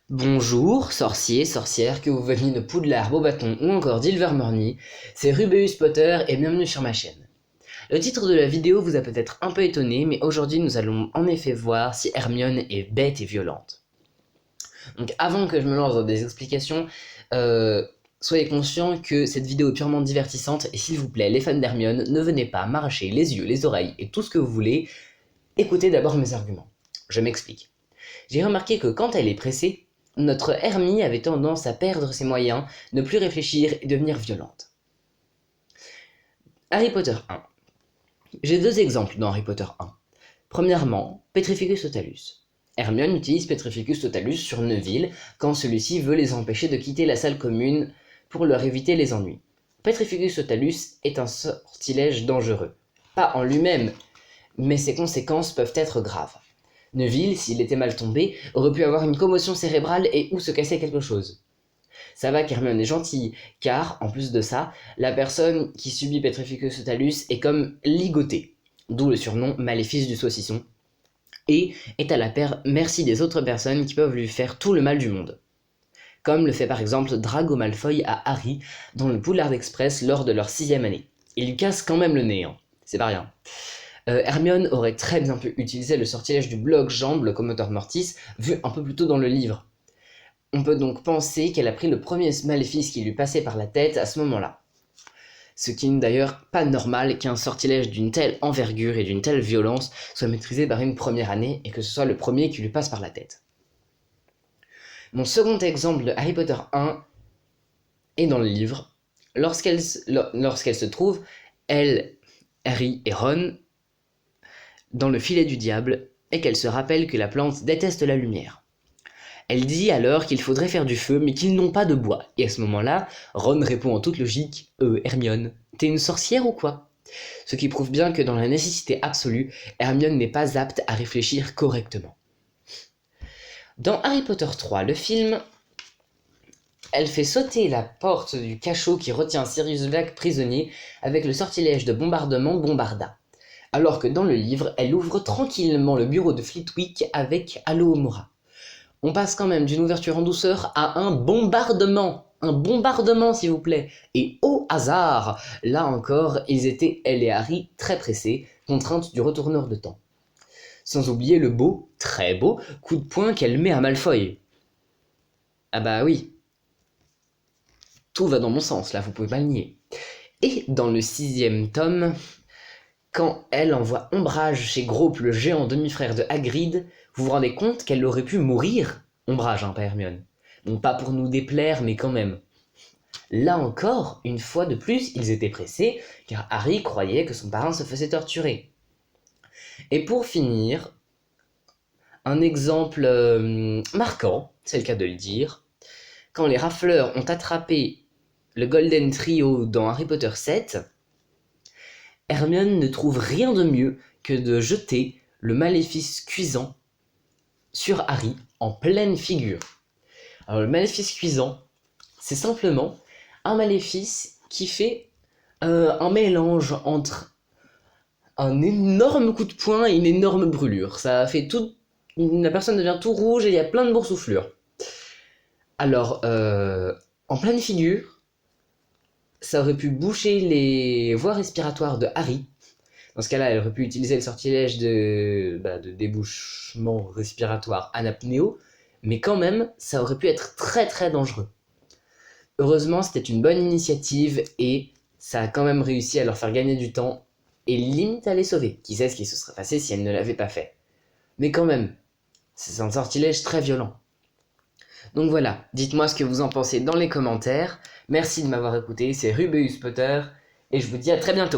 Bonjour, sorciers, sorcières, que vous veniez de Poudlard, Beauxbâton ou encore d'Ilvermorny, c'est Rubeus Potter et bienvenue sur ma chaîne. Le titre de la vidéo vous a peut-être un peu étonné, mais aujourd'hui nous allons en effet voir si Hermione est bête et violente. Donc avant que je me lance dans des explications, soyez conscients que cette vidéo est purement divertissante et s'il vous plaît, les fans d'Hermione, ne venez pas m'arracher les yeux, les oreilles et tout ce que vous voulez, écoutez d'abord mes arguments. Je m'explique. J'ai remarqué que quand elle est pressée, notre Hermie avait tendance à perdre ses moyens, ne plus réfléchir et devenir violente. Harry Potter 1. J'ai deux exemples dans Harry Potter 1. Premièrement, Petrificus Totalus. Hermione utilise Petrificus Totalus sur Neville quand celui-ci veut les empêcher de quitter la salle commune pour leur éviter les ennuis. Petrificus Totalus est un sortilège dangereux. Pas en lui-même, mais ses conséquences peuvent être graves. Neville, s'il était mal tombé, aurait pu avoir une commotion cérébrale et ou se casser quelque chose. Ça va qu'Hermione est gentille, car, en plus de ça, la personne qui subit Petrificus Totalus est comme ligotée, d'où le surnom Maléfice du saucisson, et est à la merci des autres personnes qui peuvent lui faire tout le mal du monde. Comme le fait par exemple Drago Malfoy à Harry dans le Poudlard Express lors de leur 6e année. Il lui casse quand même le nez, hein. C'est pas rien. Hermione aurait très bien pu utiliser le sortilège du bloc-jambe, le Commotor Mortis, vu un peu plus tôt dans le livre. On peut donc penser qu'elle a pris le premier maléfice qui lui passait par la tête à ce moment-là. Ce qui n'est d'ailleurs pas normal qu'un sortilège d'une telle envergure et d'une telle violence soit maîtrisé par une première année et que ce soit le premier qui lui passe par la tête. Mon second exemple de Harry Potter 1 est dans le livre. Lorsqu'elle se trouve, elle, Harry et Ron, dans le filet du diable, et qu'elle se rappelle que la plante déteste la lumière. Elle dit alors qu'il faudrait faire du feu, mais qu'ils n'ont pas de bois. Et à ce moment-là, Ron répond en toute logique « Hermione, t'es une sorcière ou quoi ?» Ce qui prouve bien que dans la nécessité absolue, Hermione n'est pas apte à réfléchir correctement. Dans Harry Potter 3, le film, elle fait sauter la porte du cachot qui retient Sirius Black prisonnier avec le sortilège de bombardement Bombarda. Alors que dans le livre, elle ouvre tranquillement le bureau de Flitwick avec Alohomora. On passe quand même d'une ouverture en douceur à un bombardement s'il vous plaît. Et au hasard, là encore, ils étaient, elle et Harry, très pressés, contraintes du retourneur de temps. Sans oublier le beau, très beau, coup de poing qu'elle met à Malfoy. Ah bah oui. Tout va dans mon sens, là, vous pouvez pas le nier. Et dans le 6e tome, quand elle envoie Ombrage chez Grope, le géant demi-frère de Hagrid, vous vous rendez compte qu'elle aurait pu mourir? Ombrage, pas Hermione. Bon, pas pour nous déplaire, mais quand même. Là encore, une fois de plus, ils étaient pressés, car Harry croyait que son parrain se faisait torturer. Et pour finir, un exemple marquant, c'est le cas de le dire, quand les rafleurs ont attrapé le Golden Trio dans Harry Potter 7, Hermione ne trouve rien de mieux que de jeter le maléfice cuisant sur Harry en pleine figure. Alors le maléfice cuisant, c'est simplement un maléfice qui fait un mélange entre un énorme coup de poing et une énorme brûlure. Ça fait tout, la personne devient tout rouge et il y a plein de boursouflures. Alors, en pleine figure, ça aurait pu boucher les voies respiratoires de Harry. Dans ce cas-là, elle aurait pu utiliser le sortilège de débouchement respiratoire anapnéo, mais quand même, ça aurait pu être très très dangereux. Heureusement, c'était une bonne initiative et ça a quand même réussi à leur faire gagner du temps et limite à les sauver. Qui sait ce qui se serait passé si elle ne l'avait pas fait. Mais quand même, c'est un sortilège très violent. Donc voilà, dites-moi ce que vous en pensez dans les commentaires. Merci de m'avoir écouté, c'est Rubeus Potter, et je vous dis à très bientôt.